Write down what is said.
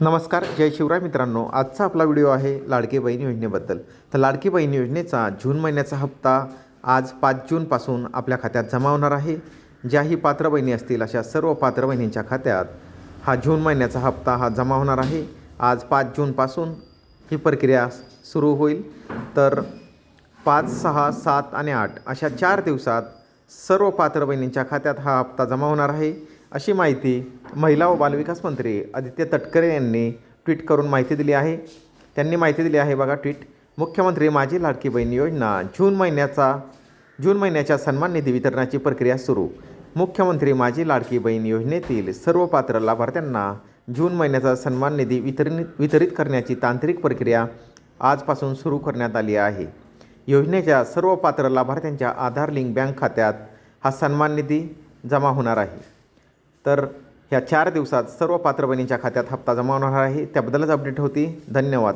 नमस्कार, जय शिवराय मित्रांनो. आजचा आपला व्हिडिओ आहे लाडकी बहीण योजनेबद्दल. तर लाडकी बहीण योजनेचा जून महिन्याचा हप्ता आज 5 जूनपासून आपल्या खात्यात जमा होणार आहे. ज्याही पात्र बहिणी असतील अशा सर्व पात्र बहिणींच्या खात्यात हा जून महिन्याचा हप्ता हा जमा होणार आहे. आज 5 जूनपासून ही प्रक्रिया सुरू होईल. तर 5, 6, 7 आणि 8 अशा 4 दिवसात सर्व पात्र बहिणींच्या खात्यात हा हप्ता जमा होणार आहे, अशी माहिती महिला व बालविकास मंत्री आदित्य तटकरे यांनी ट्विट करून माहिती दिली आहे. त्यांनी माहिती दिली आहे बघा ट्विट. मुख्यमंत्री माझी लाडकी बहीण योजना जून महिन्याच्या सन्मान निधी वितरणाची प्रक्रिया सुरू. मुख्यमंत्री माझी लाडकी बहीण योजनेतील सर्व पात्र लाभार्थ्यांना जून महिन्याचा सन्मान निधी वितरित करण्याची तांत्रिक प्रक्रिया आजपासून सुरू करण्यात आली आहे. योजनेच्या सर्व पात्र लाभार्थ्यांच्या आधार लिंक बँक खात्यात हा सन्मान निधी जमा होणार आहे. तर ह्या 4 दिवसात सर्व पात्र बहिणींच्या खात्यात हप्ता जमा होणार आहे. त्याबद्दलच अपडेट होती. धन्यवाद.